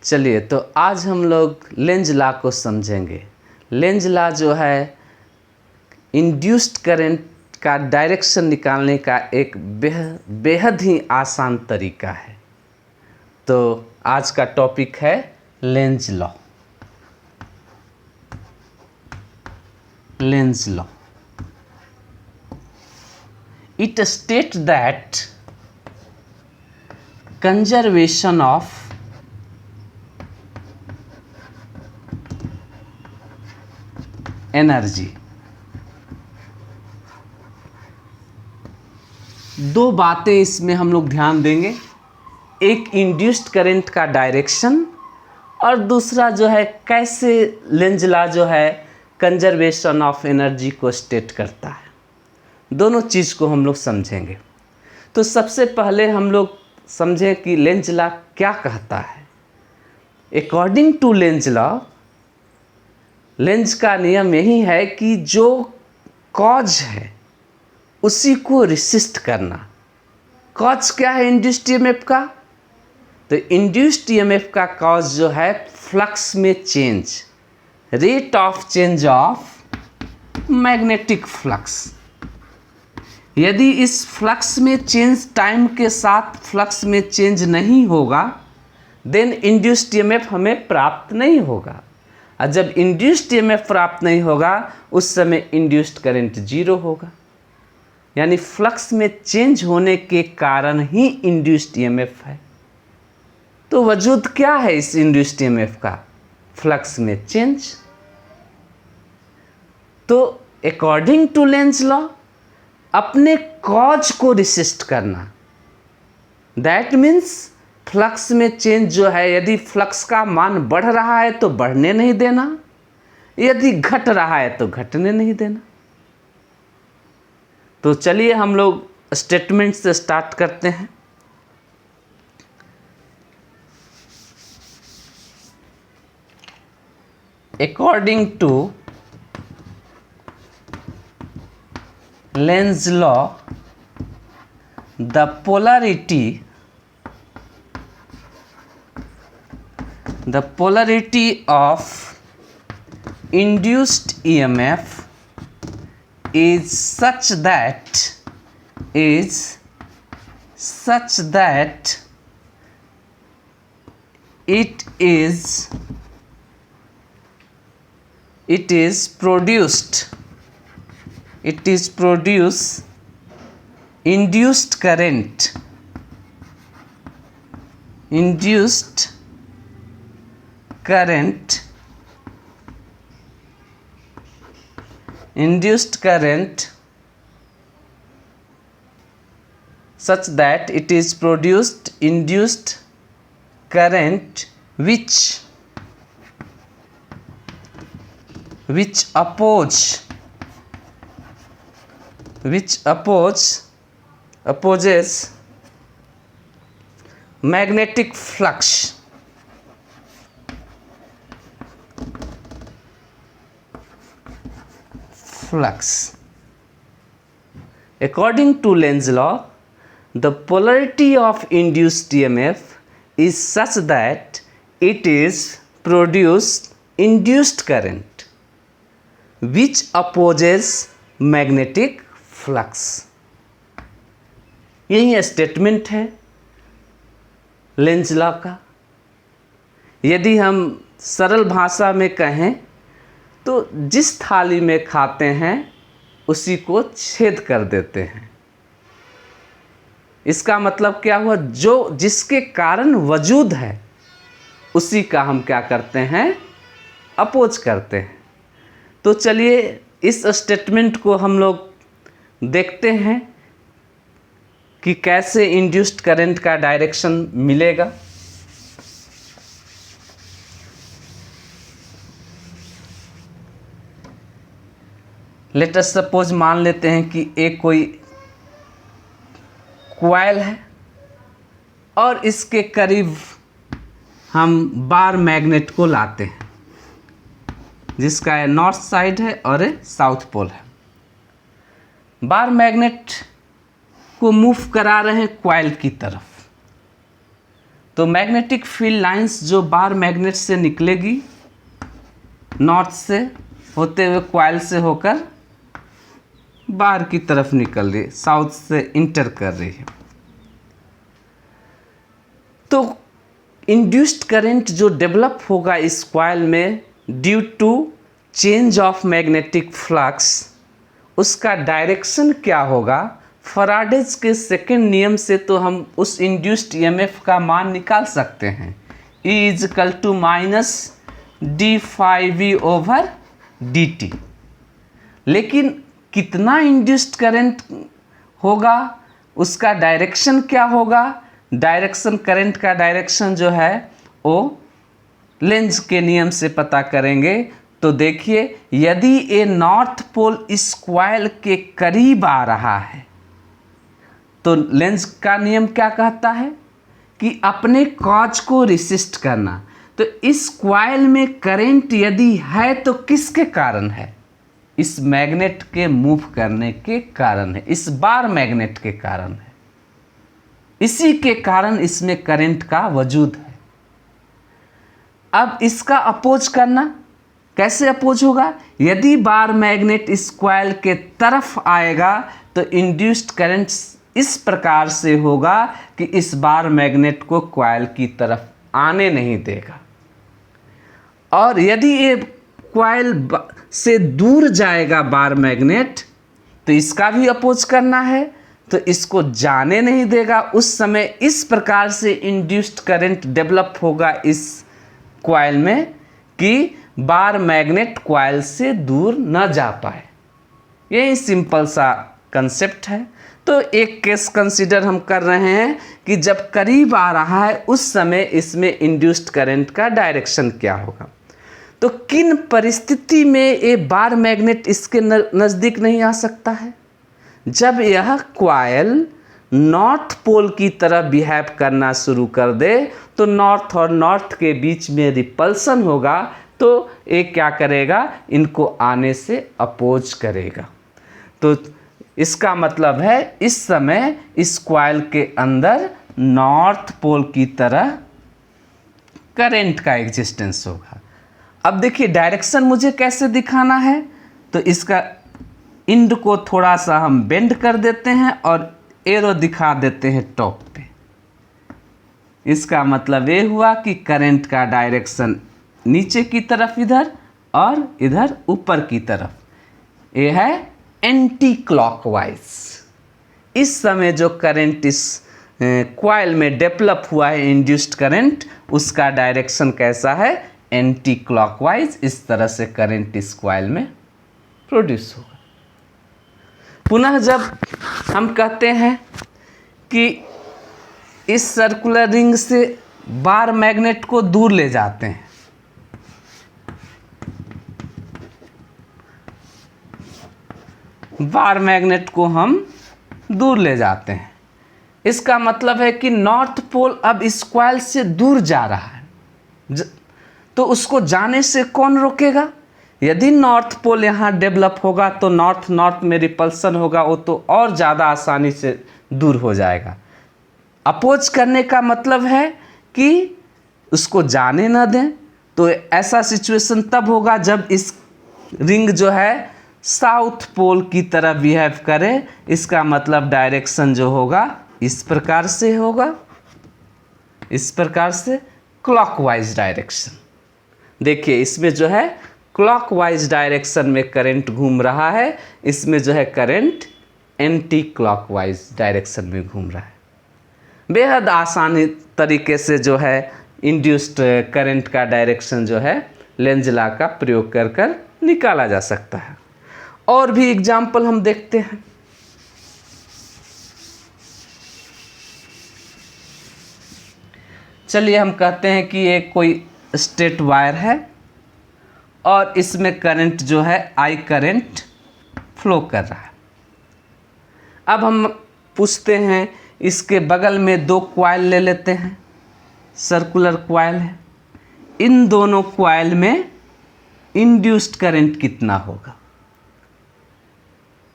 चलिए, तो आज हम लोग लेंज लॉ को समझेंगे। लेंज लॉ जो है इंड्यूस्ड करंट का डायरेक्शन निकालने का एक बेहद ही आसान तरीका है। तो आज का टॉपिक है length law. Lenz law it state that conservation of energy. दो बातें इसमें हम लोग ध्यान देंगे, एक इंड्यूस्ड करंट का डायरेक्शन और दूसरा जो है कैसे लेंज लॉ जो है कंजर्वेशन ऑफ एनर्जी को स्टेट करता है। दोनों चीज़ को हम लोग समझेंगे। तो सबसे पहले हम लोग समझें कि लेंज लॉ क्या कहता है। According to Lenz law, Lenz का नियम यही है कि जो कॉज है उसी को रेसिस्ट करना। कॉज क्या है इंड्यूस्ड ईएमएफ का? तो इंड्यूस्ड ईएमएफ का कॉज जो है फ्लक्स में change, rate of change of magnetic flux. यदि इस फ्लक्स में चेंज टाइम के साथ फ्लक्स में चेंज नहीं होगा, देन इंड्यूस्ड ईएमएफ हमें प्राप्त नहीं होगा। और जब इंड्यूस्ड ईएमएफ प्राप्त नहीं होगा उस समय इंड्यूस्ड करंट जीरो होगा। यानी फ्लक्स में चेंज होने के कारण ही इंड्यूस्ड ईएमएफ है। तो वजूद क्या है इस इंड्यूस्ड ईएमएफ का? फ्लक्स में चेंज। तो अकॉर्डिंग टू लेंज लॉ अपने कॉज को रेसिस्ट करना, दैट मीन्स फ्लक्स में चेंज जो है, यदि फ्लक्स का मान बढ़ रहा है तो बढ़ने नहीं देना, यदि घट रहा है तो घटने नहीं देना। तो चलिए हम लोग स्टेटमेंट से स्टार्ट करते हैं। According to Lenz law, the polarity of induced EMF is such that it is produce induced current such that it is produced induced current which opposes magnetic flux. According to Lenz law, the polarity of induced EMF is such that it is produced induced current which opposes magnetic flux. यही statement है Lenz law का। यदि हम सरल भाषा में कहें तो जिस थाली में खाते हैं उसी को छेद कर देते हैं। इसका मतलब क्या हुआ? जो जिसके कारण वजूद है उसी का हम क्या करते हैं? अपोज करते हैं। तो चलिए इस स्टेटमेंट को हम लोग देखते हैं कि कैसे इंड्यूस्ड करंट का डायरेक्शन मिलेगा। लेट अस सपोज मान लेते हैं कि एक कोई कॉइल है और इसके करीब हम बार मैग्नेट को लाते हैं, जिसका नॉर्थ साइड है और साउथ पोल है। बार मैग्नेट को मूव करा रहे हैं कॉइल की तरफ। तो मैग्नेटिक फील्ड लाइंस जो बार मैग्नेट से निकलेगी, नॉर्थ से होते हुए कॉइल से होकर बाहर की तरफ निकल रही है, साउथ से इंटर कर रही है। तो इंड्यूस्ड करंट जो डेवलप होगा इस कॉइल में due to change of magnetic flux, उसका डायरेक्शन क्या होगा? फैराडेज के सेकेंड नियम से तो हम उस इंड्यूस्ड ईएमएफ का मान निकाल सकते हैं, E is equal to minus d∅v/dt। लेकिन कितना इंड्यूस्ड करंट होगा, उसका डायरेक्शन क्या होगा? डायरेक्शन, करंट का डायरेक्शन जो है वो लेंज के नियम से पता करेंगे। तो देखिए, यदि ये नॉर्थ पोल इस कॉइल के करीब आ रहा है तो लेंज का नियम क्या कहता है कि अपने कॉज को रेसिस्ट करना। तो इस कॉइल में करंट यदि है तो किसके कारण है? इस मैग्नेट के मूव करने के कारण है, इस बार मैग्नेट के कारण है। इसी के कारण इसमें करंट का वजूद है। अब इसका अपोज करना कैसे अपोज होगा? यदि बार मैग्नेट इस कॉइल के तरफ आएगा तो इंड्यूस्ड करंट इस प्रकार से होगा कि इस बार मैग्नेट को कॉइल की तरफ आने नहीं देगा। और यदि ये कॉइल से दूर जाएगा बार मैग्नेट, तो इसका भी अपोज करना है, तो इसको जाने नहीं देगा। उस समय इस प्रकार से इंड्यूस्ड करंट डेवलप होगा इस कॉइल में कि बार मैग्नेट कॉइल से दूर न जा पाए। यही सिंपल सा कंसेप्ट है। तो एक केस कंसीडर हम कर रहे हैं कि जब करीब आ रहा है उस समय इसमें इंड्यूस्ड करंट का डायरेक्शन क्या होगा। तो किन परिस्थिति में ये बार मैग्नेट इसके नज़दीक नहीं आ सकता है? जब यह कॉइल नॉर्थ पोल की तरफ बिहेव करना शुरू कर दे तो नॉर्थ और नॉर्थ के बीच में रिपल्सन होगा, तो ये क्या करेगा? इनको आने से अपोज करेगा। तो इसका मतलब है इस समय इस कॉइल के अंदर नॉर्थ पोल की तरह करंट का एग्जिस्टेंस होगा। अब देखिए, डायरेक्शन मुझे कैसे दिखाना है? तो इसका इंड को थोड़ा सा हम बेंड कर देते हैं और एरो दिखा देते हैं टॉप पे। इसका मतलब ये हुआ कि करंट का डायरेक्शन नीचे की तरफ इधर और इधर ऊपर की तरफ, ये है एंटी क्लॉकवाइज। इस समय जो करंट इस कॉइल में डेवलप हुआ है इंड्यूस्ड करंट, उसका डायरेक्शन कैसा है? Anti clockwise. इस तरह से करंट इस कॉइल में प्रोड्यूस होगा। पुनः जब हम कहते हैं कि इस सर्कुलर रिंग से बार मैग्नेट को दूर ले जाते हैं, बार मैग्नेट को हम दूर ले जाते हैं, इसका मतलब है कि नॉर्थ पोल अब इस कॉइल से दूर जा रहा है। तो उसको जाने से कौन रोकेगा? यदि नॉर्थ पोल यहाँ डेवलप होगा तो नॉर्थ नॉर्थ में रिपल्सन होगा, वो तो और ज़्यादा आसानी से दूर हो जाएगा। अपोज करने का मतलब है कि उसको जाने ना दें। तो ऐसा सिचुएशन तब होगा जब इस रिंग जो है साउथ पोल की तरह बिहेव करे। इसका मतलब डायरेक्शन जो होगा इस प्रकार से होगा, इस प्रकार से क्लॉकवाइज डायरेक्शन। देखिए, इसमें जो है क्लॉकवाइज डायरेक्शन में करंट घूम रहा है, इसमें जो है करंट एंटी क्लॉकवाइज डायरेक्शन में घूम रहा है। बेहद आसानी तरीके से जो है इंड्यूस्ड करंट का डायरेक्शन जो है लेंज लॉ का प्रयोग कर कर निकाला जा सकता है। और भी एग्जाम्पल हम देखते हैं। चलिए, हम कहते हैं कि ये कोई स्ट्रेट वायर है और इसमें करंट जो है आई करंट फ्लो कर रहा है। अब हम पूछते हैं, इसके बगल में दो कॉइल ले लेते हैं, सर्कुलर कॉइल है। इन दोनों कॉइल में इंड्यूस्ड करंट कितना होगा?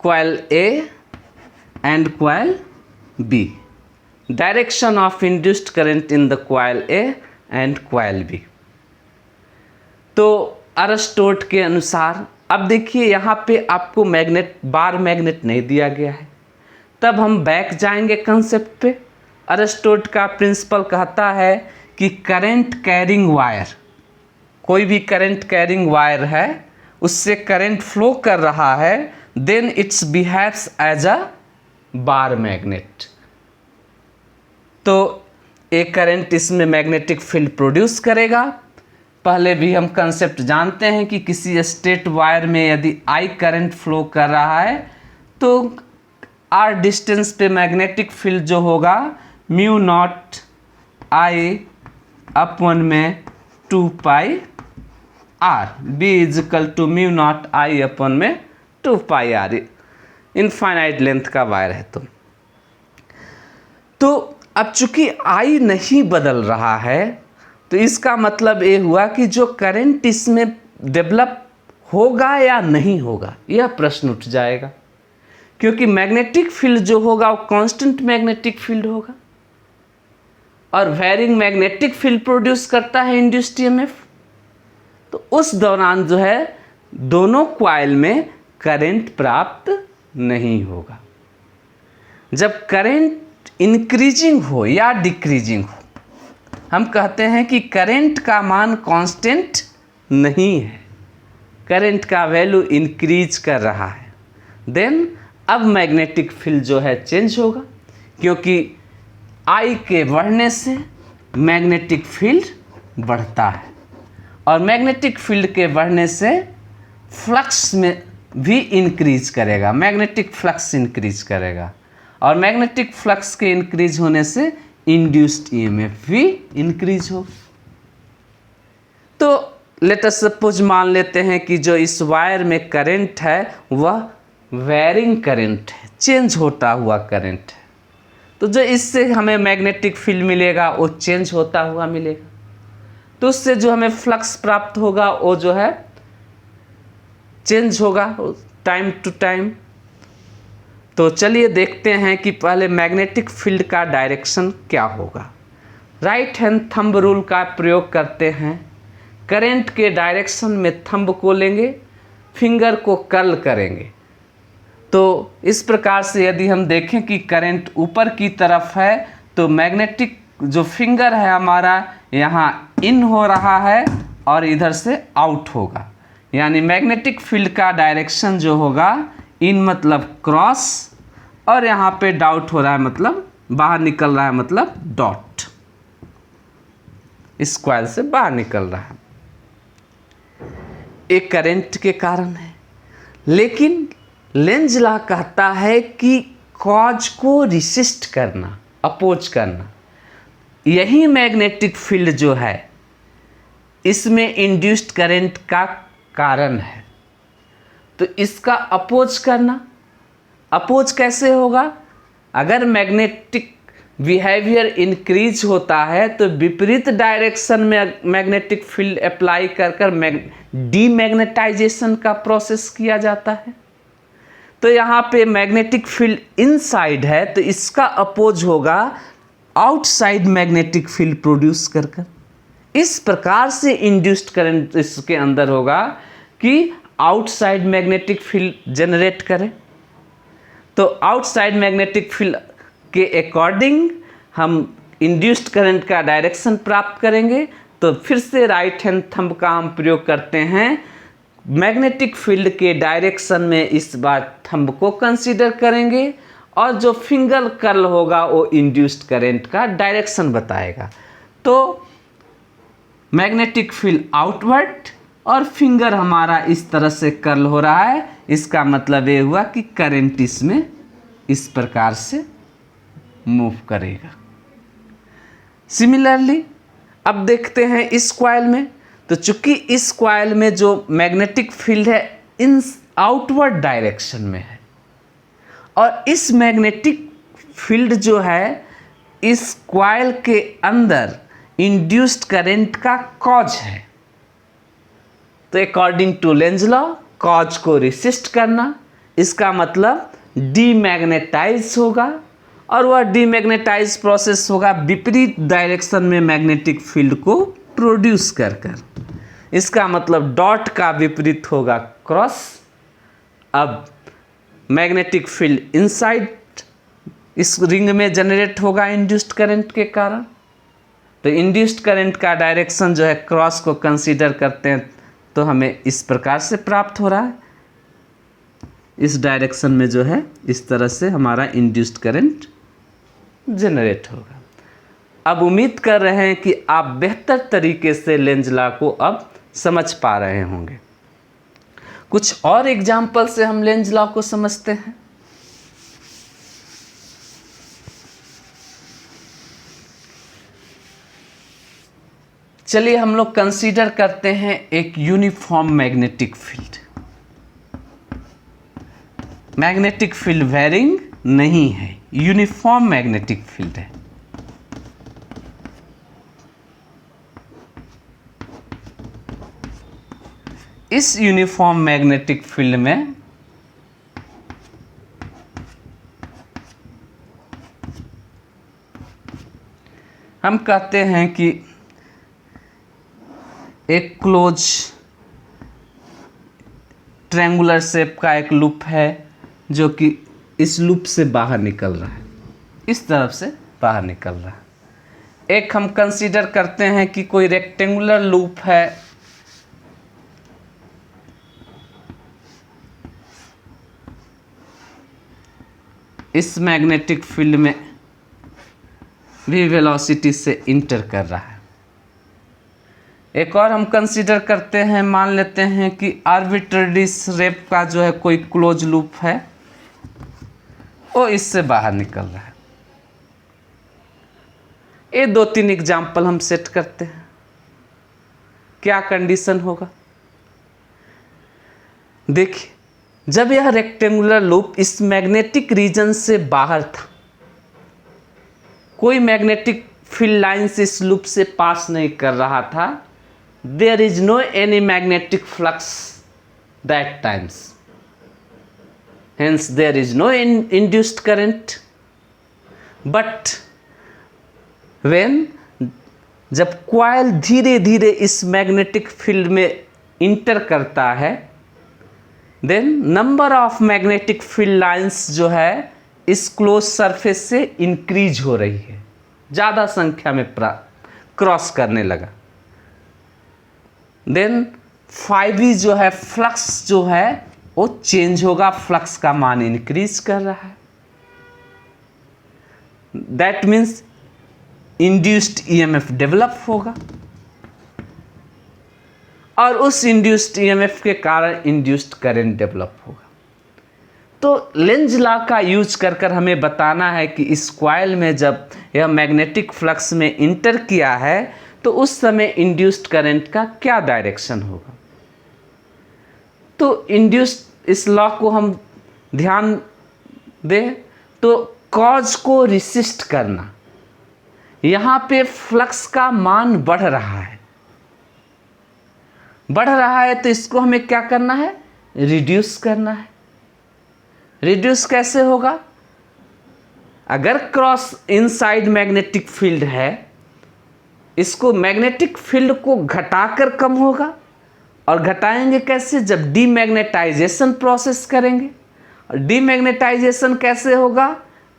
Coil A and coil B. Direction of induced current in the coil A and coil B. तो अरस्टोट के अनुसार, अब देखिए यहाँ पे आपको मैग्नेट, बार मैग्नेट नहीं दिया गया है, तब हम बैक जाएंगे कंसेप्ट पे। अरस्टोट का प्रिंसिपल कहता है कि करंट कैरिंग वायर, कोई भी करंट कैरिंग वायर है, उससे करंट फ्लो कर रहा है, then its behaves as a bar magnet. तो एक करंट इसमें मैग्नेटिक फील्ड प्रोड्यूस करेगा। पहले भी हम कंसेप्ट जानते हैं कि किसी स्ट्रेट वायर में यदि आई करंट फ्लो कर रहा है तो आर डिस्टेंस पे मैग्नेटिक फील्ड जो होगा म्यू नॉट आई अपॉन में 2 pi R, B is equal to mu naught I upon में 2 पाई आर, इनफाइनाइट लेंथ का वायर है। तो अब चूंकि आई नहीं बदल रहा है, तो इसका मतलब ये हुआ कि जो करंट इसमें डेवलप होगा या नहीं होगा, यह प्रश्न उठ जाएगा, क्योंकि मैग्नेटिक फील्ड जो होगा वो कांस्टेंट मैग्नेटिक फील्ड होगा और वेरिंग मैग्नेटिक फील्ड प्रोड्यूस करता है इंड्यूस्ड ईएमएफ। तो उस दौरान जो है दोनों कॉइल में करंट प्राप्त नहीं होगा। जब करंट इंक्रीजिंग हो या डिक्रीजिंग हो, हम कहते हैं कि करंट का मान कांस्टेंट नहीं है, करंट का वैल्यू इंक्रीज कर रहा है, देन अब मैग्नेटिक फील्ड जो है चेंज होगा, क्योंकि आई के बढ़ने से मैग्नेटिक फील्ड बढ़ता है और मैग्नेटिक फील्ड के बढ़ने से फ्लक्स में भी इंक्रीज करेगा, मैग्नेटिक फ्लक्स इंक्रीज करेगा और मैग्नेटिक फ्लक्स के इंक्रीज होने से इंड्यूस्ड ईएमएफ भी इंक्रीज हो। तो लेट अस सपोज मान लेते हैं कि जो इस वायर में करंट है वह वेरिंग करंट है, चेंज होता हुआ करंट है, तो जो इससे हमें मैग्नेटिक फील्ड मिलेगा वो चेंज होता हुआ मिलेगा, तो उससे जो हमें फ्लक्स प्राप्त होगा वो जो है चेंज होगा टाइम टू टाइम। तो चलिए देखते हैं कि पहले मैग्नेटिक फील्ड का डायरेक्शन क्या होगा। राइट हैंड थंब रूल का प्रयोग करते हैं, करंट के डायरेक्शन में थंब को लेंगे, फिंगर को कर्ल करेंगे। तो इस प्रकार से यदि हम देखें कि करंट ऊपर की तरफ है तो मैग्नेटिक जो फिंगर है हमारा यहाँ इन हो रहा है और इधर से आउट होगा, यानी मैग्नेटिक फील्ड का डायरेक्शन जो होगा इन मतलब क्रॉस और यहाँ पे डाउट हो रहा है मतलब बाहर निकल रहा है, मतलब डॉट इस कॉइल से बाहर निकल रहा है, एक करंट के कारण है। लेकिन लेंज लॉ कहता है कि कॉज को रिसिस्ट करना, अपोज करना, यही मैग्नेटिक फील्ड जो है इसमें इंड्यूस्ड करंट का कारण है। तो इसका अपोज करना, अपोज कैसे होगा? अगर मैग्नेटिक बिहेवियर इंक्रीज होता है तो विपरीत डायरेक्शन में मैग्नेटिक फील्ड अप्लाई कर डीमैग्नेटाइजेशन का प्रोसेस किया जाता है। तो यहाँ पे मैग्नेटिक फील्ड इनसाइड है तो इसका अपोज होगा आउटसाइड मैग्नेटिक फील्ड प्रोड्यूस कर इस प्रकार से इंड्यूस्ड करंट इसके अंदर होगा कि आउटसाइड मैग्नेटिक फील्ड जनरेट करे। तो आउटसाइड मैग्नेटिक फील्ड के अकॉर्डिंग हम इंड्यूस्ड करंट का डायरेक्शन प्राप्त करेंगे। तो फिर से राइट हैंड थंब का हम प्रयोग करते हैं, मैग्नेटिक फील्ड के डायरेक्शन में इस बार थंब को कंसीडर करेंगे और जो फिंगर कर्ल होगा वो इंड्यूस्ड करंट का डायरेक्शन बताएगा। तो मैग्नेटिक फील्ड आउटवर्ड और फिंगर हमारा इस तरह से कर्ल हो रहा है, इसका मतलब ये हुआ कि करंट इसमें इस प्रकार से मूव करेगा। सिमिलरली अब देखते हैं इस कॉइल में, तो चूंकि इस कॉइल में जो मैग्नेटिक फील्ड है इन आउटवर्ड डायरेक्शन में है और इस मैग्नेटिक फील्ड जो है इस कॉइल के अंदर इंड्यूस्ड करंट का कॉज है। तो according to Lenz law cause को रेसिस्ट करना, इसका मतलब डीमैग्नेटाइज होगा और वह डीमैग्नेटाइज प्रोसेस होगा विपरीत डायरेक्शन में मैग्नेटिक फील्ड को प्रोड्यूस कर कर। इसका मतलब डॉट का विपरीत होगा क्रॉस। अब मैग्नेटिक फील्ड इनसाइड इस रिंग में जनरेट होगा इंड्यूस्ड करंट के कारण। तो इंड्यूस्ड करंट का डायरेक्शन जो है क्रॉस को कंसीडर करते हैं तो हमें इस प्रकार से प्राप्त हो रहा है। इस डायरेक्शन में जो है इस तरह से हमारा इंड्यूस्ड करंट जनरेट होगा। अब उम्मीद कर रहे हैं कि आप बेहतर तरीके से लेंज लॉ को अब समझ पा रहे होंगे। कुछ और एग्जाम्पल से हम लेंज लॉ को समझते हैं। चलिए हम लोग कंसीडर करते हैं एक uniform magnetic field. Magnetic field varying नहीं है, यूनिफॉर्म मैग्नेटिक फील्ड है। इस यूनिफॉर्म मैग्नेटिक फील्ड में हम कहते हैं कि एक क्लोज ट्रायंगुलर शेप का एक लूप है जो कि इस लूप से बाहर निकल रहा है, इस तरफ से बाहर निकल रहा है। एक हम कंसीडर करते हैं कि कोई रेक्टेंगुलर लूप है इस मैग्नेटिक फील्ड में भी वेलोसिटी से इंटर कर रहा है। एक और हम कंसीडर करते हैं, मान लेते हैं कि आर्बिट्ररी शेप का जो है कोई क्लोज लूप है वो इससे बाहर निकल रहा है। ये 2-3 एग्जाम्पल हम सेट करते हैं। क्या कंडीशन होगा? देखिए, जब यह रेक्टेंगुलर लूप इस मैग्नेटिक रीजन से बाहर था, कोई मैग्नेटिक फील्ड लाइंस इस लूप से पास नहीं कर रहा था, there is no any magnetic flux that times, hence there is no induced current. But when जब कॉइल धीरे धीरे इस मैग्नेटिक फील्ड में इंटर करता है, then number of magnetic field lines जो है इस क्लोज सरफेस से इंक्रीज हो रही है, ज़्यादा संख्या में क्रॉस करने लगा। देन फाइवी जो है फ्लक्स जो है वो चेंज होगा, फ्लक्स का मान इंक्रीज कर रहा है। That means induced EMF develop होगा और उस इंड्यूस्ड ईएमएफ के कारण इंड्यूस्ड करंट डेवलप होगा। तो लेंज लॉ का यूज कर कर हमें बताना है कि इस कॉइल में जब यह मैग्नेटिक फ्लक्स में इंटर किया है तो उस समय इंड्यूस्ड करंट का क्या डायरेक्शन होगा। तो इंड्यूस्ड, इस लॉ को हम ध्यान दें तो कॉज को रिसिस्ट करना, यहाँ पे फ्लक्स का मान बढ़ रहा है, तो इसको हमें क्या करना है? रिड्यूस करना है। रिड्यूस कैसे होगा? अगर क्रॉस इनसाइड मैग्नेटिक फील्ड है, इसको मैग्नेटिक फील्ड को घटाकर कम होगा। और घटाएंगे कैसे? जब डीमैग्नेटाइजेशन प्रोसेस करेंगे। और डीमैग्नेटाइजेशन कैसे होगा?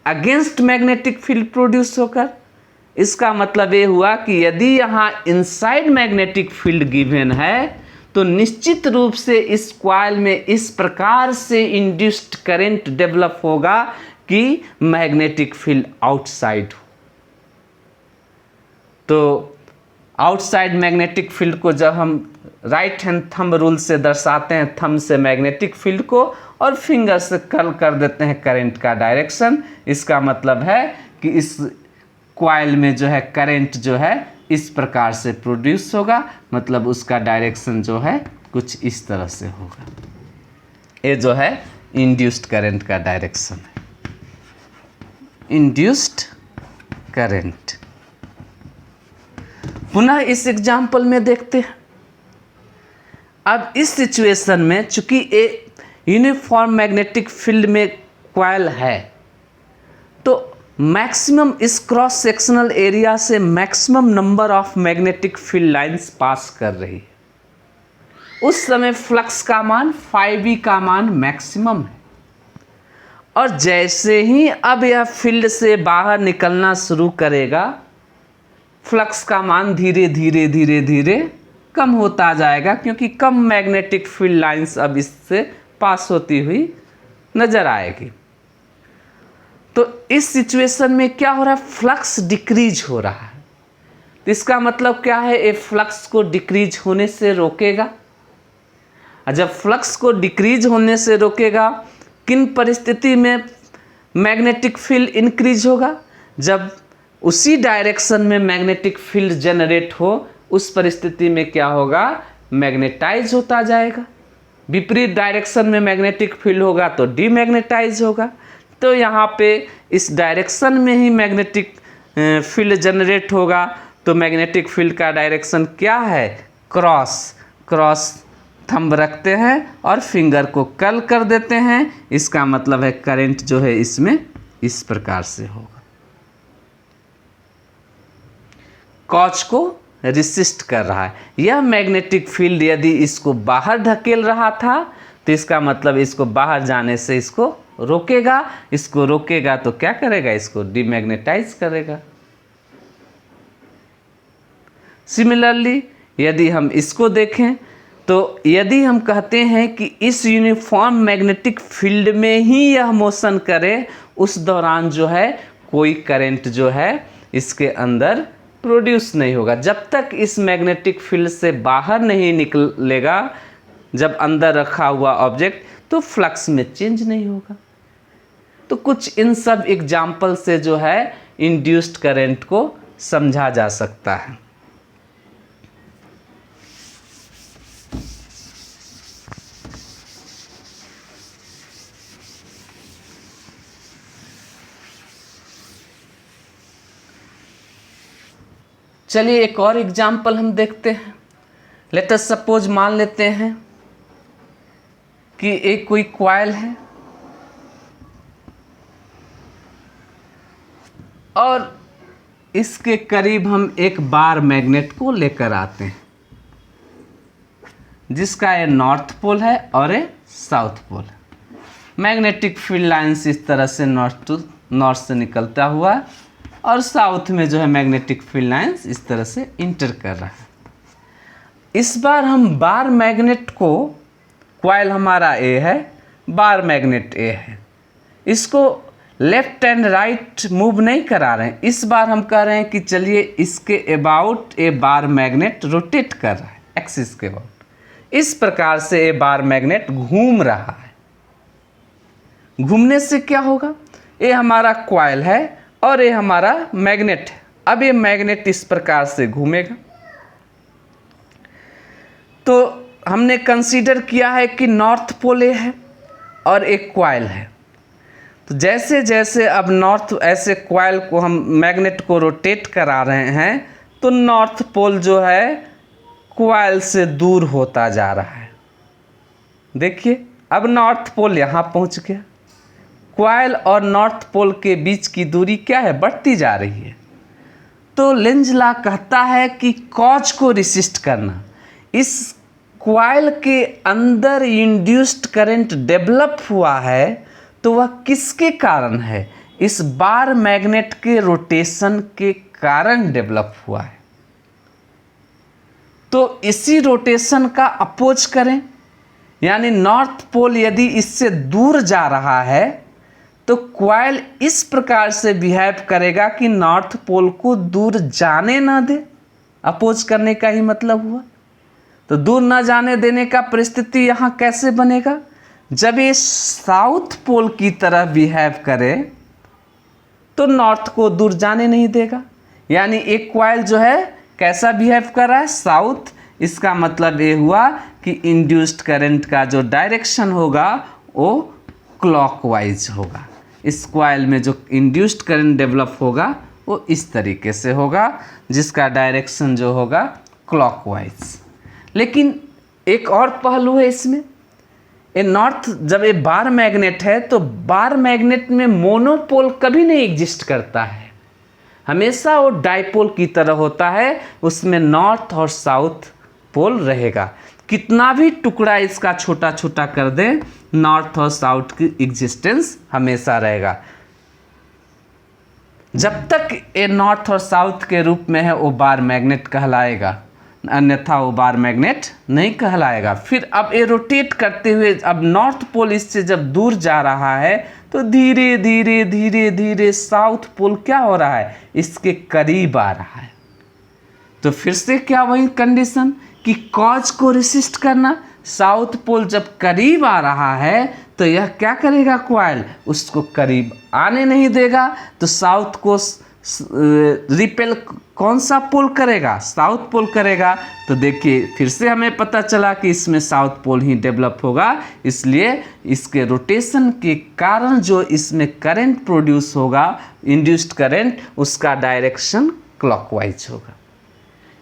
अगेंस्ट मैग्नेटिक फील्ड प्रोड्यूस होकर। इसका मतलब ये हुआ कि यदि यहाँ इनसाइड मैग्नेटिक फील्ड गिवन है तो निश्चित रूप से इस कॉइल में इस प्रकार से इंड्यूस्ड करंट डेवलप होगा कि मैग्नेटिक फील्ड आउटसाइड हो। तो आउटसाइड मैग्नेटिक फील्ड को जब हम राइट हैंड थंब रूल से दर्शाते हैं, थंब से मैग्नेटिक फील्ड को और फिंगर से कर्ल कर देते हैं करंट का डायरेक्शन, इसका मतलब है कि इस कॉइल में जो है करंट जो है इस प्रकार से प्रोड्यूस होगा, मतलब उसका डायरेक्शन जो है कुछ इस तरह से होगा। ये जो है इंड्यूस्ड करंट का डायरेक्शन है, इंड्यूस्ड करंट। पुनः इस एग्जाम्पल में देखते हैं। अब इस सिचुएशन में चूंकि ये यूनिफॉर्म मैग्नेटिक फील्ड में कॉइल है तो मैक्सिमम इस क्रॉस सेक्शनल एरिया से maximum number of magnetic field lines pass कर रही है। उस समय फ्लक्स का मान 5e का मान मैक्सिमम है, और जैसे ही अब यह फील्ड से बाहर निकलना शुरू करेगा, फ्लक्स का मान धीरे धीरे धीरे धीरे कम होता जाएगा, क्योंकि कम मैग्नेटिक फील्ड लाइंस अब इससे पास होती हुई नजर आएगी। तो इस सिचुएशन में क्या हो रहा है, फ्लक्स डिक्रीज हो रहा है। तो इसका मतलब क्या है, ये फ्लक्स को डिक्रीज होने से रोकेगा। और जब फ्लक्स को डिक्रीज होने से रोकेगा, किन परिस्थिति में मैग्नेटिक फील्ड इंक्रीज होगा, जब उसी डायरेक्शन में मैग्नेटिक फील्ड जनरेट हो, उस परिस्थिति में क्या होगा, मैग्नेटाइज होता जाएगा। विपरीत डायरेक्शन में मैग्नेटिक फील्ड होगा तो डीमैग्नेटाइज होगा। तो यहाँ पे इस डायरेक्शन में ही मैग्नेटिक फील्ड जनरेट होगा, तो मैग्नेटिक फील्ड का डायरेक्शन क्या है, क्रॉस थंब रखते हैं और फिंगर को कर्ल कर देते हैं। इसका मतलब है करंट जो है इसमें इस प्रकार से होगा। कॉज को रिसिस्ट कर रहा है। यह मैग्नेटिक फील्ड यदि इसको बाहर धकेल रहा था, तो इसका मतलब इसको बाहर जाने से इसको रोकेगा। इसको रोकेगा तो क्या करेगा, इसको डीमैग्नेटाइज करेगा। सिमिलरली यदि हम इसको देखें, तो यदि हम कहते हैं कि इस यूनिफॉर्म मैग्नेटिक फील्ड में ही यह मोशन करे, उस दौरान जो है कोई करंट जो है इसके अंदर प्रोड्यूस नहीं होगा। जब तक इस मैग्नेटिक फील्ड से बाहर नहीं निकलेगा, जब अंदर रखा हुआ ऑब्जेक्ट, तो फ्लक्स में चेंज नहीं होगा। तो कुछ इन सब एग्जाम्पल से जो है इंड्यूस्ड करंट को समझा जा सकता है। चलिए एक और एग्जाम्पल हम देखते हैं। लेट अस सपोज मान लेते हैं कि एक कोई कॉइल है और इसके करीब हम एक बार मैग्नेट को लेकर आते हैं, जिसका ये नॉर्थ पोल है और ये साउथ पोल है। मैग्नेटिक फील्ड लाइंस इस तरह से नॉर्थ टू नॉर्थ से निकलता हुआ, और साउथ में जो है मैग्नेटिक फील्ड लाइंस इस तरह से इंटर कर रहा है। इस बार हम बार मैग्नेट को, कॉइल हमारा ए है, बार मैग्नेट ए है, इसको लेफ्ट एंड राइट मूव नहीं करा रहे हैं। इस बार हम कह रहे हैं कि चलिए इसके about A bar magnet rotate कर रहा है, एक्सिस के अबाउट। इस प्रकार से ए बार मैग्नेट घूम रहा है। घूमने से क्या होगा, ये हमारा कॉइल है और ये हमारा मैग्नेट है। अब ये मैग्नेट इस प्रकार से घूमेगा। तो हमने कंसीडर किया है कि नॉर्थ पोल ए है और एक कॉइल है। तो जैसे जैसे अब नॉर्थ ऐसे कॉइल को हम मैग्नेट को रोटेट करा रहे हैं, तो नॉर्थ पोल जो है कॉइल से दूर होता जा रहा है। देखिए अब नॉर्थ पोल यहाँ पहुँच गया। कॉइल और नॉर्थ पोल के बीच की दूरी क्या है, बढ़ती जा रही है। तो लेंज लॉ कहता है कि कॉज को रिसिस्ट करना। इस कॉइल के अंदर इंड्यूस्ड करंट डेवलप हुआ है, तो वह किसके कारण है, इस बार मैग्नेट के रोटेशन के कारण डेवलप हुआ है। तो इसी रोटेशन का अपोज करें, यानी नॉर्थ पोल यदि इससे दूर जा रहा है, तो कॉइल इस प्रकार से बिहेव करेगा कि नॉर्थ पोल को दूर जाने ना दे। अपोज करने का ही मतलब हुआ। तो दूर ना जाने देने का परिस्थिति यहाँ कैसे बनेगा, जब ये साउथ पोल की तरह बिहेव करे तो नॉर्थ को दूर जाने नहीं देगा। यानी एक कॉइल जो है कैसा बिहेव कर रहा है, साउथ। इसका मतलब ये हुआ कि इंड्यूस्ड करंट का जो डायरेक्शन होगा वो क्लॉकवाइज होगा। इस कॉइल में जो इंड्यूस्ड करंट डेवलप होगा वो इस तरीके से होगा, जिसका डायरेक्शन जो होगा क्लॉकवाइज। लेकिन एक और पहलू है इसमें, ये नॉर्थ जब ये बार मैग्नेट है तो बार मैग्नेट में मोनोपोल कभी नहीं एग्जिस्ट करता है, हमेशा वो डाइपोल की तरह होता है, उसमें नॉर्थ और साउथ पोल रहेगा। कितना भी टुकड़ा इसका छोटा छोटा कर दें, नॉर्थ और साउथ की एग्जिस्टेंस हमेशा रहेगा। जब तक ये नॉर्थ और साउथ के रूप में है वो बार मैग्नेट कहलाएगा, अन्यथा वो बार मैग्नेट नहीं कहलाएगा। फिर अब ये रोटेट करते हुए अब नॉर्थ पोल इससे जब दूर जा रहा है तो धीरे धीरे धीरे धीरे साउथ पोल क्या हो रहा है, इसके करीब आ रहा है। तो फिर से क्या वही कंडीशन कि कॉज को रेसिस्ट करना, साउथ पोल जब करीब आ रहा है तो यह क्या करेगा, कॉइल उसको करीब आने नहीं देगा, तो साउथ को रिपेल कौन सा पोल करेगा, साउथ पोल करेगा। तो देखिए फिर से हमें पता चला कि इसमें साउथ पोल ही डेवलप होगा, इसलिए इसके रोटेशन के कारण जो इसमें करंट प्रोड्यूस होगा, इंड्यूस्ड करंट, उसका डायरेक्शन क्लॉकवाइज होगा।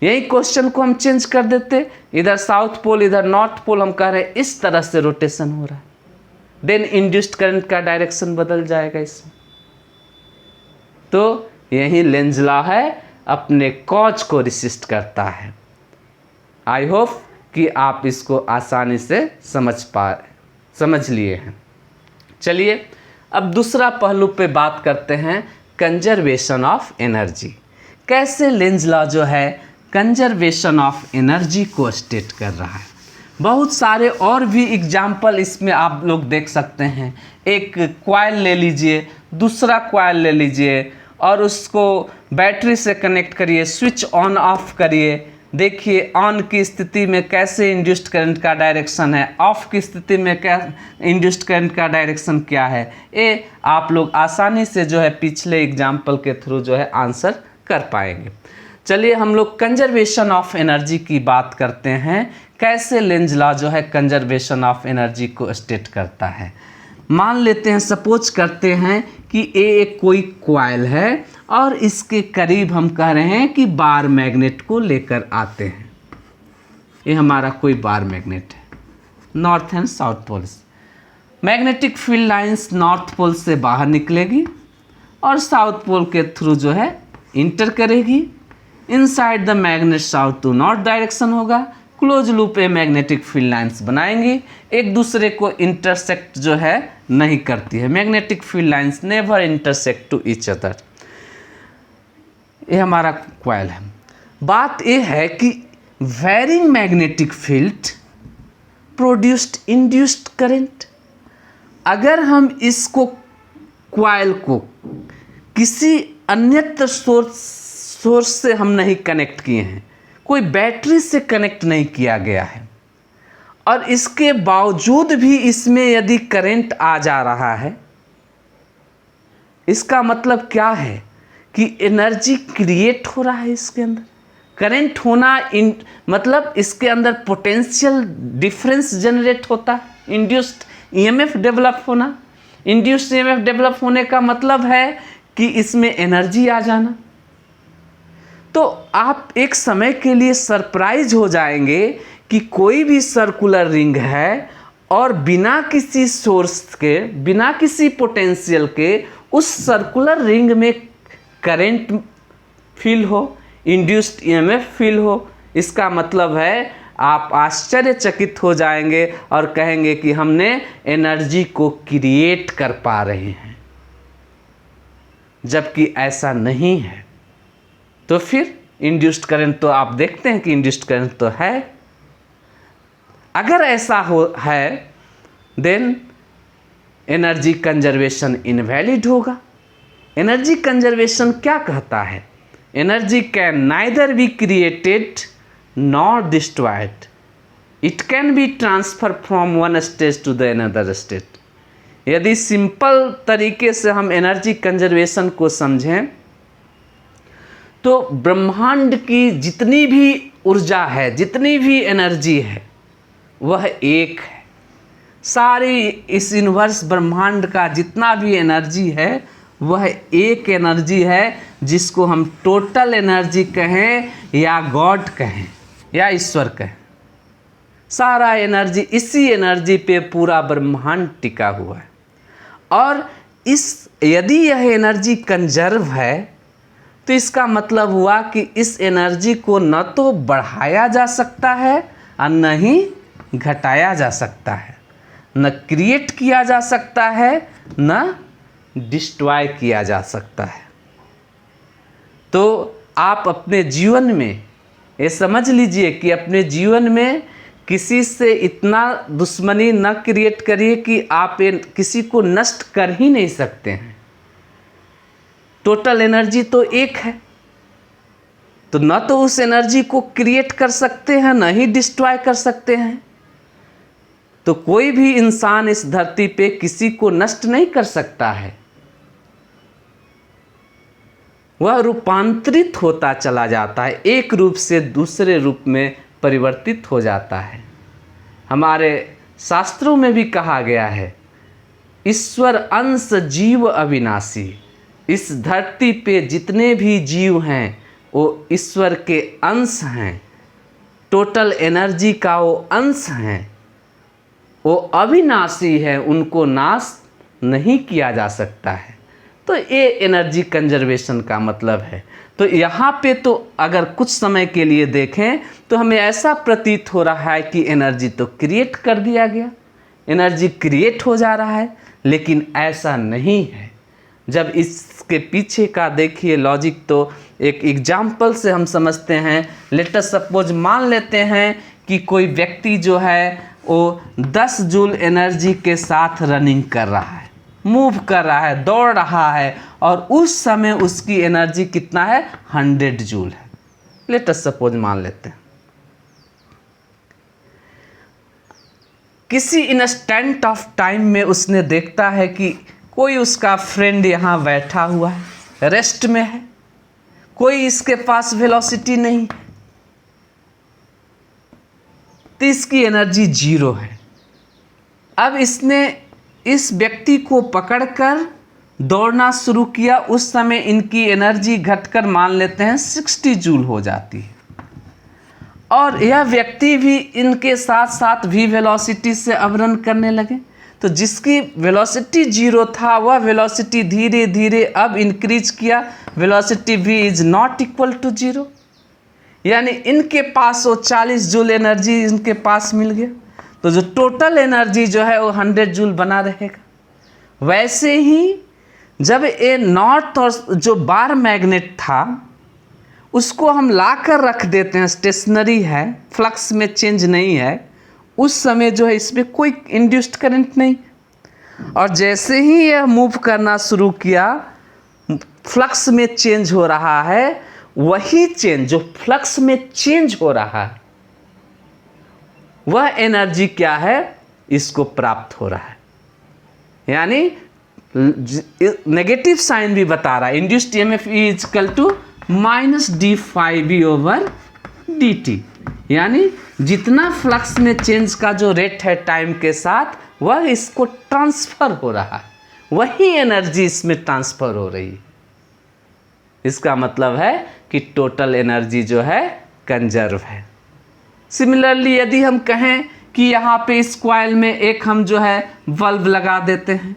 यही क्वेश्चन को हम चेंज कर देते, इधर साउथ पोल इधर नॉर्थ पोल, हम कह रहे हैं इस तरह से रोटेशन हो रहा है, देन इंड्यूस्ड करंट का डायरेक्शन बदल जाएगा इसमें। तो यही लेंज लॉ है, अपने कॉज को रेसिस्ट करता है। आई होप कि आप इसको आसानी से समझ लिए हैं। चलिए अब दूसरा पहलू पे बात करते हैं, कंजर्वेशन ऑफ एनर्जी। कैसे लेंज लॉ जो है कंजर्वेशन ऑफ एनर्जी को स्टेट कर रहा है। बहुत सारे और भी एग्जाम्पल इसमें आप लोग देख सकते हैं। एक कॉइल ले लीजिए, दूसरा कॉइल ले लीजिए और उसको बैटरी से कनेक्ट करिए, स्विच ऑन ऑफ करिए, देखिए ऑन की स्थिति में कैसे इंड्यूस्ड करंट का डायरेक्शन है, ऑफ की स्थिति में क्या इंड्यूस्ड करंट का डायरेक्शन क्या है। ये आप लोग आसानी से जो है पिछले एग्जाम्पल के थ्रू जो है आंसर कर पाएंगे। चलिए हम लोग कंजर्वेशन ऑफ एनर्जी की बात करते हैं, कैसे लेंज लॉ जो है कंजर्वेशन ऑफ एनर्जी को स्टेट करता है। मान लेते हैं, सपोज करते हैं कि एक कोई कॉइल है और इसके करीब हम कह रहे हैं कि बार मैग्नेट को लेकर आते हैं। ये हमारा कोई बार मैग्नेट है, north and south poles. Magnetic field lines north pole से बाहर निकलेगी और साउथ पोल के थ्रू जो है इंटर करेगी। Inside the magnet south to north direction होगा, close loop a magnetic field lines बनाएंगी, एक दूसरे को इंटरसेक्ट जो है नहीं करती है। Magnetic field lines never intersect to each other. ये हमारा कॉइल है। बात ये है कि varying magnetic field produced induced current. अगर हम इसको कॉइल को किसी अन्यत्र सोर्स से हम नहीं कनेक्ट किए हैं, कोई बैटरी से कनेक्ट नहीं किया गया है, और इसके बावजूद भी इसमें यदि करंट आ जा रहा है, इसका मतलब क्या है कि एनर्जी क्रिएट हो रहा है इसके अंदर। करंट होना मतलब इसके अंदर पोटेंशियल डिफरेंस जनरेट होता है, इंड्यूस्ड ईएमएफ डेवलप होना। इंड्यूस्ड ईएमएफ डेवलप होने का मतलब है कि इसमें एनर्जी आ जाना। तो आप एक समय के लिए सरप्राइज हो जाएंगे कि कोई भी सर्कुलर रिंग है और बिना किसी सोर्स के, बिना किसी पोटेंशियल के उस सर्कुलर रिंग में करंट फील हो, इंड्यूस्ड ईएमएफ फील हो। इसका मतलब है आप आश्चर्यचकित हो जाएंगे और कहेंगे कि हमने एनर्जी को क्रिएट कर पा रहे हैं, जबकि ऐसा नहीं है। तो फिर इंड्यूस्ड करंट तो आप देखते हैं कि इंड्यूस्ड करंट तो है। अगर ऐसा है देन एनर्जी कंजर्वेशन इनवैलिड होगा। एनर्जी कंजर्वेशन क्या कहता है? Energy can neither be created nor destroyed, it can be transfer from one stage to the another state. यदि सिंपल तरीके से हम एनर्जी कंजर्वेशन को समझें तो ब्रह्मांड की जितनी भी ऊर्जा है, जितनी भी एनर्जी है, वह एक है। सारी इस यूनिवर्स ब्रह्मांड का जितना भी एनर्जी है वह एक एनर्जी है, जिसको हम टोटल एनर्जी कहें या गॉड कहें या ईश्वर कहें। सारा एनर्जी, इसी एनर्जी पे पूरा ब्रह्मांड टिका हुआ है। और यदि यह एनर्जी कंजर्व है तो इसका मतलब हुआ कि इस एनर्जी को न तो बढ़ाया जा सकता है और न ही घटाया जा सकता है, न क्रिएट किया जा सकता है, न डिस्ट्रॉय किया जा सकता है। तो आप अपने जीवन में ये समझ लीजिए कि अपने जीवन में किसी से इतना दुश्मनी न क्रिएट करिए कि आप किसी को नष्ट कर ही नहीं सकते हैं। टोटल एनर्जी तो एक है, तो न तो उस एनर्जी को क्रिएट कर सकते हैं, न ही डिस्ट्रॉय कर सकते हैं। तो कोई भी इंसान इस धरती पे किसी को नष्ट नहीं कर सकता है, वह रूपांतरित होता चला जाता है, एक रूप से दूसरे रूप में परिवर्तित हो जाता है। हमारे शास्त्रों में भी कहा गया है, ईश्वर अंश जीव अविनाशी। इस धरती पे जितने भी जीव हैं वो ईश्वर के अंश हैं, टोटल एनर्जी का वो अंश हैं, वो अविनाशी है, उनको नाश नहीं किया जा सकता है। तो ये एनर्जी कंजर्वेशन का मतलब है। तो यहाँ पे तो अगर कुछ समय के लिए देखें तो हमें ऐसा प्रतीत हो रहा है कि एनर्जी तो क्रिएट कर दिया गया, एनर्जी क्रिएट हो जा रहा है, लेकिन ऐसा नहीं है। जब इसके पीछे का देखिए लॉजिक, तो एक एग्जाम्पल से हम समझते हैं। लेट अस सपोज, मान लेते हैं कि कोई व्यक्ति जो है वो 10 जूल एनर्जी के साथ रनिंग कर रहा है, मूव कर रहा है, दौड़ रहा है, और उस समय उसकी एनर्जी कितना है, 100 जूल है। लेट अस सपोज मान लेते हैं। किसी इंस्टेंट ऑफ टाइम में उसने देखता है कि कोई उसका फ्रेंड यहाँ बैठा हुआ है, रेस्ट में है, कोई इसके पास वेलोसिटी नहीं, तो इसकी एनर्जी 0 है। अब इसने इस व्यक्ति को पकड़कर दौड़ना शुरू किया। उस समय इनकी एनर्जी घटकर मान लेते हैं 60 जूल हो जाती है, और यह व्यक्ति भी इनके साथ साथ भी वेलोसिटी से अब रन करने लगे। तो जिसकी वेलोसिटी 0 था वह वेलोसिटी धीरे धीरे अब इंक्रीज किया, velocity v is not equal to 0, यानी इनके पास वो 40 जूल एनर्जी इनके पास मिल गया। तो जो टोटल एनर्जी जो है वो 100 जूल बना रहेगा। वैसे ही जब ये नॉर्थ और जो बार मैग्नेट था उसको हम लाकर रख देते हैं, स्टेशनरी है, फ्लक्स में चेंज नहीं है, उस समय जो है इसमें कोई इंड्यूस्ड करंट नहीं, और जैसे ही यह मूव करना शुरू किया फ्लक्स में चेंज हो रहा है। वही चेंज जो फ्लक्स में चेंज हो रहा है वह एनर्जी क्या है, इसको प्राप्त हो रहा है। यानी नेगेटिव साइन भी बता रहा है, induced EMF is equal to -d∅v/dt, यानी जितना फ्लक्स में चेंज का जो रेट है टाइम के साथ वह इसको ट्रांसफर हो रहा है, वही एनर्जी इसमें ट्रांसफर हो रही है। इसका मतलब है कि टोटल एनर्जी जो है कंजर्व है। सिमिलरली यदि हम कहें कि यहाँ पे इस कॉइल में एक हम जो है बल्ब लगा देते हैं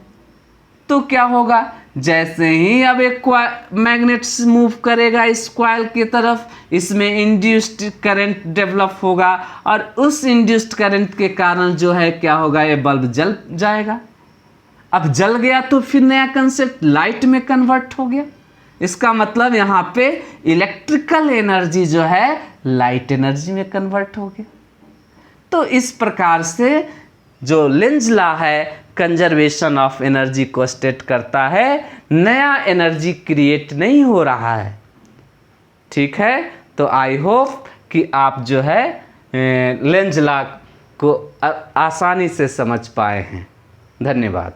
तो क्या होगा, जैसे ही अब एक मैग्नेट मूव करेगा इस कॉइल की तरफ, इसमें इंड्यूस्ड करंट डेवलप होगा, और उस इंड्यूस्ड करंट के कारण जो है क्या होगा, ये बल्ब जल जाएगा। अब जल गया तो फिर नया कंसेप्ट लाइट में कन्वर्ट हो गया। इसका मतलब यहाँ पे इलेक्ट्रिकल एनर्जी जो है लाइट एनर्जी में कन्वर्ट हो गया। तो इस प्रकार से जो लेंज लॉ है कंजर्वेशन ऑफ एनर्जी को स्टेट करता है, नया एनर्जी क्रिएट नहीं हो रहा है। ठीक है, तो आई होप कि आप जो है लेंज लॉ को आसानी से समझ पाए हैं। धन्यवाद।